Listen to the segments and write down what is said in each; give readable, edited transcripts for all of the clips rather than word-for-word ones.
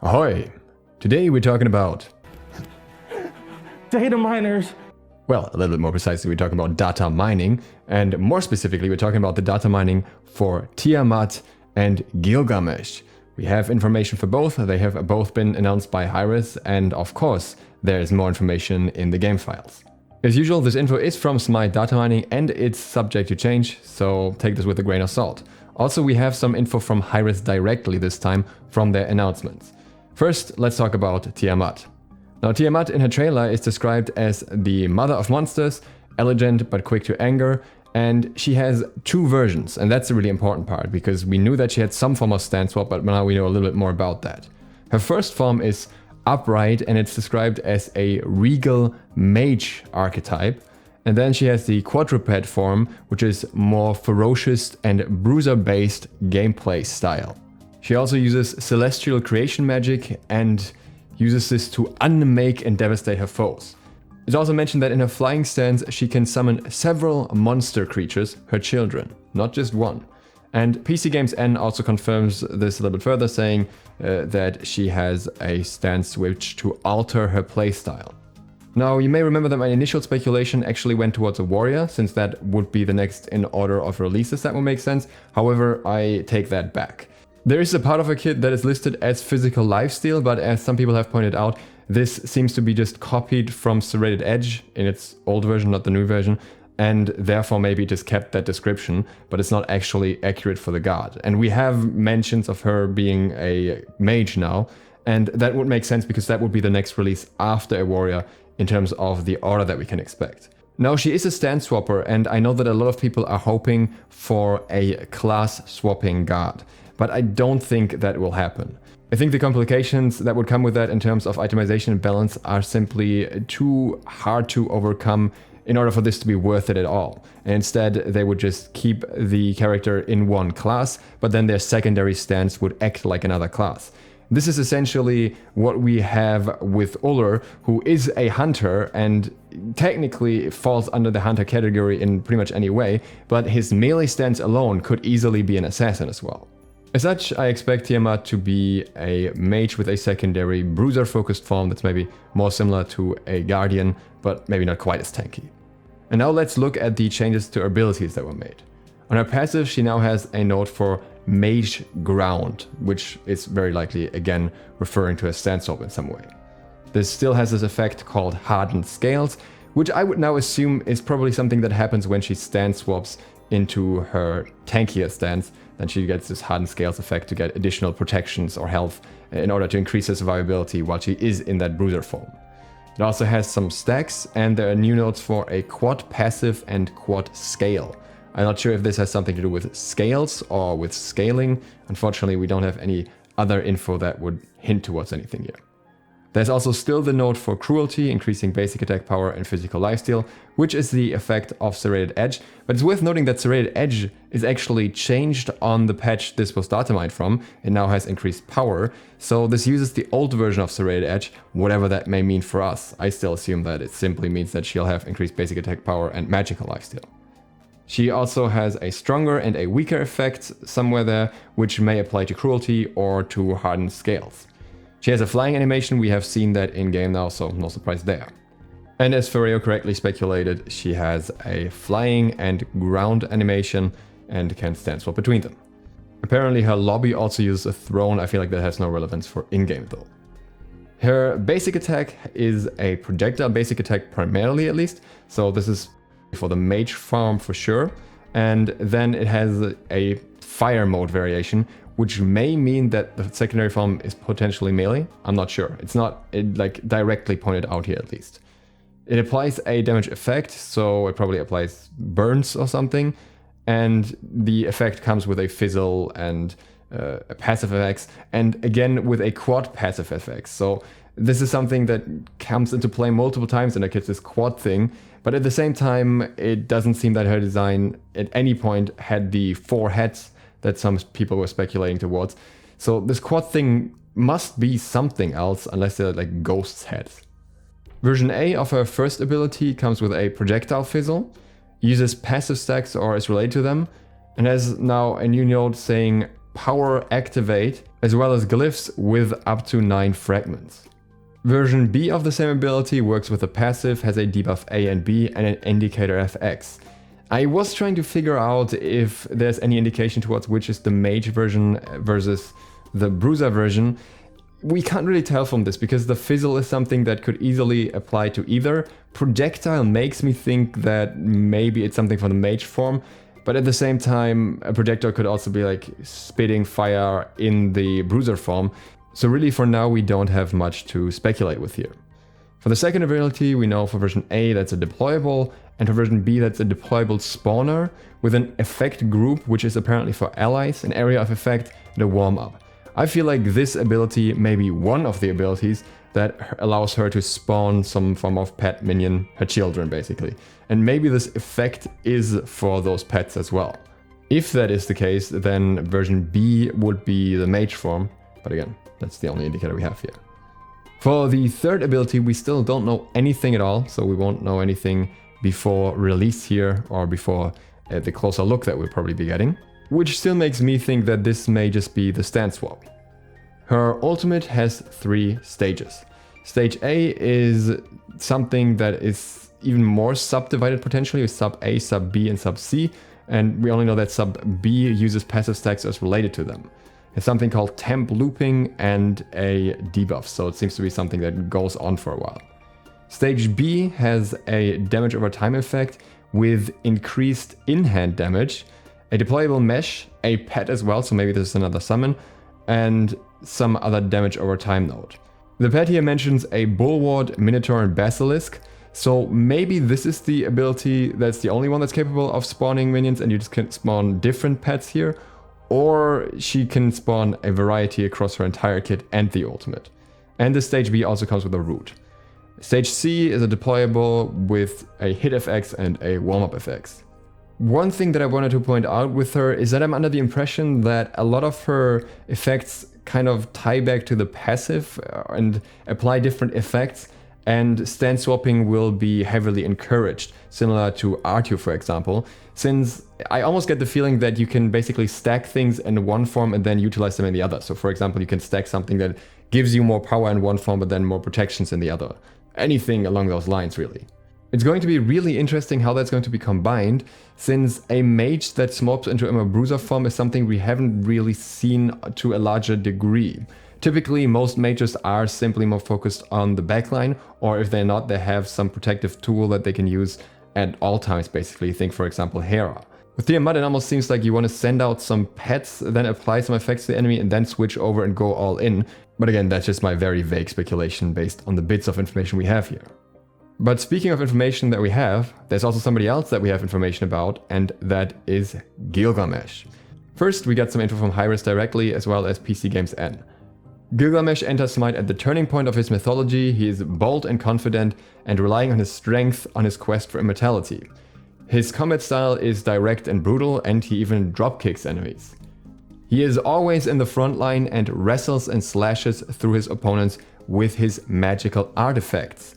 Ahoy! Today we're talking about... data miners! Well, a little bit more precisely, we're talking about data mining, and more specifically, we're talking about the data mining for Tiamat and Gilgamesh. We have information for both, they have both been announced by Hi-Rez, and of course, there is more information in the game files. As usual, this info is from SMITE Datamining and it's subject to change, so take this with a grain of salt. Also, we have some info from Hi-Rez directly this time from their announcements. First, let's talk about Tiamat. Now, Tiamat in her trailer is described as the mother of monsters, elegant but quick to anger, and she has two versions, and that's a really important part, because we knew that she had some form of stance swap, but now we know a little bit more about that. Her first form is upright, and it's described as a regal mage archetype, and then she has the quadruped form, which is more ferocious and bruiser-based gameplay style. She also uses celestial creation magic and uses this to unmake and devastate her foes. It's also mentioned that in her flying stance she can summon several monster creatures, her children, not just one. And PC Games N also confirms this a little bit further, saying that she has a stance switch to alter her playstyle. Now, you may remember that my initial speculation actually went towards a warrior, since that would be the next in order of releases. That would make sense. However, I take that back. There is a part of her kit that is listed as physical lifesteal, but as some people have pointed out, this seems to be just copied from Serrated Edge in its old version, not the new version, and therefore maybe just kept that description, but it's not actually accurate for the god. And we have mentions of her being a mage now, and that would make sense because that would be the next release after a warrior in terms of the order that we can expect. Now, she is a stance swapper, and I know that a lot of people are hoping for a class swapping god, but I don't think that will happen. I think the complications that would come with that in terms of itemization and balance are simply too hard to overcome in order for this to be worth it at all. And instead, they would just keep the character in one class, but then their secondary stance would act like another class. This is essentially what we have with Uller, who is a hunter and technically falls under the hunter category in pretty much any way, but his melee stance alone could easily be an assassin as well. As such, I expect Tiamat to be a mage with a secondary bruiser-focused form that's maybe more similar to a guardian, but maybe not quite as tanky. And now let's look at the changes to her abilities that were made. On her passive, she now has a node for Mage Ground, which is very likely, again, referring to a stance swap in some way. This still has this effect called Hardened Scales, which I would now assume is probably something that happens when she stance swaps into her tankier stance. Then she gets this Hardened Scales effect to get additional protections or health in order to increase her survivability while she is in that bruiser form. It also has some stacks, and there are new nodes for a quad passive and quad scale. I'm not sure if this has something to do with scales or with scaling. Unfortunately, we don't have any other info that would hint towards anything here. There's also still the node for cruelty, increasing basic attack power and physical lifesteal, which is the effect of Serrated Edge. But it's worth noting that Serrated Edge is actually changed on the patch this was data mined from. It now has increased power, so this uses the old version of Serrated Edge, whatever that may mean for us. I still assume that it simply means that she'll have increased basic attack power and magical lifesteal. She also has a stronger and a weaker effect somewhere there, which may apply to cruelty or to hardened scales. She has a flying animation, we have seen that in-game now, so no surprise there. And as Ferreo correctly speculated, she has a flying and ground animation and can stance swap between them. Apparently her lobby also uses a throne. I feel like that has no relevance for in-game though. Her basic attack is a projectile basic attack primarily at least, so this is for the mage farm for sure. And then it has a fire mode variation, which may mean that the secondary form is potentially melee. I'm not sure. It's not like directly pointed out here at least. It applies a damage effect, so it probably applies burns or something. And the effect comes with a fizzle and a passive effects, and again with a quad passive effects. So this is something that comes into play multiple times and it gets this quad thing. But at the same time, it doesn't seem that her design at any point had the 4 heads that some people were speculating towards. So this quad thing must be something else unless they're like ghosts' heads. Version A of her first ability comes with a projectile fizzle, uses passive stacks or is related to them, and has now a new node saying power activate, as well as glyphs with up to 9 fragments. Version B of the same ability works with a passive, has a debuff A and B, and an indicator FX. I was trying to figure out if there's any indication towards which is the Mage version versus the Bruiser version. We can't really tell from this because the fizzle is something that could easily apply to either. Projectile makes me think that maybe it's something from the Mage form, but at the same time, a projectile could also be like spitting fire in the Bruiser form. So really for now, we don't have much to speculate with here. For the second ability, we know for version A that's a deployable, and for version B that's a deployable spawner with an effect group, which is apparently for allies, an area of effect, and a warm-up. I feel like this ability may be one of the abilities that allows her to spawn some form of pet minion, her children basically. And maybe this effect is for those pets as well. If that is the case, then version B would be the Mage form, but again, that's the only indicator we have here. For the third ability, we still don't know anything at all, so we won't know anything before release here or before the closer look that we'll probably be getting, which still makes me think that this may just be the stand swap. Her ultimate has 3 stages. Stage A is something that is even more subdivided potentially with sub A, sub B, and sub C, and we only know that sub B uses passive stacks as related to them. It's something called temp looping and a debuff, so it seems to be something that goes on for a while. Stage B has a damage over time effect with increased in-hand damage, a deployable mesh, a pet as well, so maybe this is another summon, and some other damage over time node. The pet here mentions a Bulwark, Minotaur, and Basilisk, so maybe this is the ability that's the only one that's capable of spawning minions and you just can spawn different pets here, or she can spawn a variety across her entire kit and the ultimate. And the stage B also comes with a root. Stage C is a deployable with a hit FX and a warm-up FX. One thing that I wanted to point out with her is that I'm under the impression that a lot of her effects kind of tie back to the passive and apply different effects, and stand swapping will be heavily encouraged, similar to R2 for example, since I almost get the feeling that you can basically stack things in one form and then utilize them in the other. So for example, you can stack something that gives you more power in one form but then more protections in the other. Anything along those lines really. It's going to be really interesting how that's going to be combined, since a mage that swaps into a bruiser form is something we haven't really seen to a larger degree. Typically, most mages are simply more focused on the backline, or if they're not, they have some protective tool that they can use at all times basically. Think for example Hera. With Tiamat, it almost seems like you want to send out some pets, then apply some effects to the enemy and then switch over and go all in. But again, that's just my very vague speculation based on the bits of information we have here. But speaking of information that we have, there's also somebody else that we have information about, and that is Gilgamesh. First, we got some info from Hi-Rez directly, as well as PC Games N. Gilgamesh enters Smite at the turning point of his mythology. He is bold and confident, and relying on his strength on his quest for immortality. His combat style is direct and brutal, and he even dropkicks enemies. He is always in the front line and wrestles and slashes through his opponents with his magical artifacts.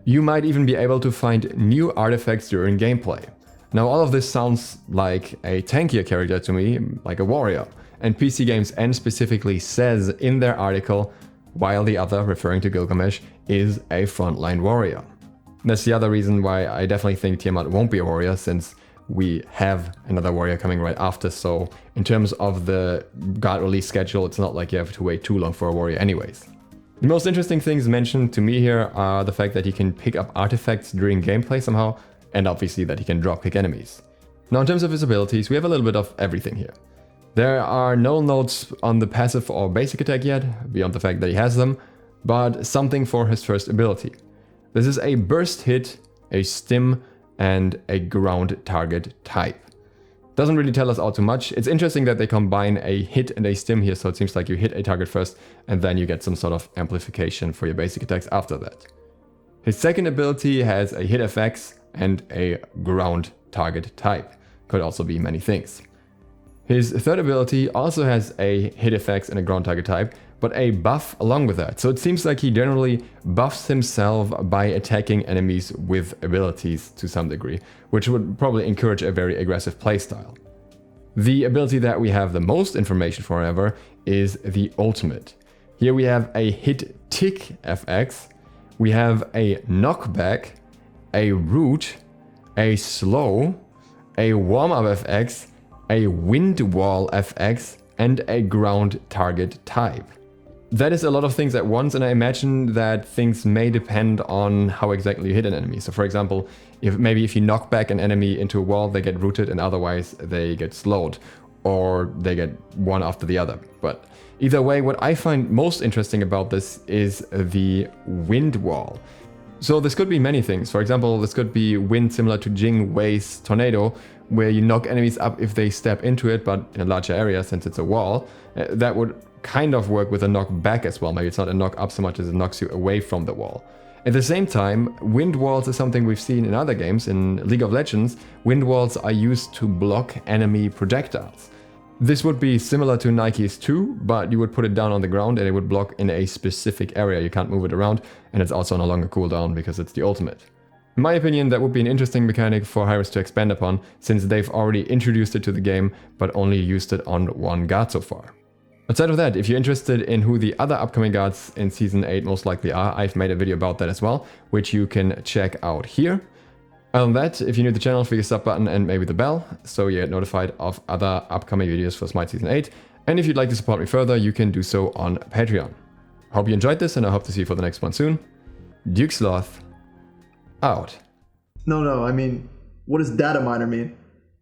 You might even be able to find new artifacts during gameplay. Now all of this sounds like a tankier character to me, like a warrior, and PC Games N specifically says in their article, while the other, referring to Gilgamesh, is a frontline warrior. That's the other reason why I definitely think Tiamat won't be a warrior, since we have another warrior coming right after, so in terms of the guard release schedule, it's not like you have to wait too long for a warrior anyways. The most interesting things mentioned to me here are the fact that he can pick up artifacts during gameplay somehow, and obviously that he can dropkick enemies. Now in terms of his abilities, we have a little bit of everything here. There are no notes on the passive or basic attack yet, beyond the fact that he has them, but something for his first ability. This is a burst hit, a stim, and a ground target type. Doesn't really tell us all too much. It's interesting that they combine a hit and a stim here, so it seems like you hit a target first and then you get some sort of amplification for your basic attacks after that. His second ability has a hit FX and a ground target type. Could also be many things. His third ability also has a hit FX and a ground target type, but a buff along with that. So it seems like he generally buffs himself by attacking enemies with abilities to some degree, which would probably encourage a very aggressive playstyle. The ability that we have the most information for, however, is the ultimate. Here we have a hit tick FX, we have a knockback, a root, a slow, a warm-up FX, a wind wall FX, and a ground target type. That is a lot of things at once, and I imagine that things may depend on how exactly you hit an enemy. So for example, if you knock back an enemy into a wall, they get rooted, and otherwise they get slowed, or they get one after the other. But either way, what I find most interesting about this is the wind wall. So this could be many things. For example, this could be wind similar to Jing Wei's tornado, where you knock enemies up if they step into it, but in a larger area since it's a wall. That would kind of work with a knock back as well. Maybe it's not a knock up so much as it knocks you away from the wall. At the same time, wind walls is something we've seen in other games. In League of Legends, wind walls are used to block enemy projectiles. This would be similar to Nike's too, but you would put it down on the ground and it would block in a specific area. You can't move it around, and it's also on a longer cooldown because it's the ultimate. In my opinion, that would be an interesting mechanic for Hi-Rez to expand upon, since they've already introduced it to the game, but only used it on one guard so far. Outside of that, if you're interested in who the other upcoming guards in Season 8 most likely are, I've made a video about that as well, which you can check out here. Other than that, if you're new to the channel, click the sub button and maybe the bell, so you get notified of other upcoming videos for SMITE Season 8. And if you'd like to support me further, you can do so on Patreon. Hope you enjoyed this, and I hope to see you for the next one soon. Duke Sloth, out. No, I mean, what does data miner mean?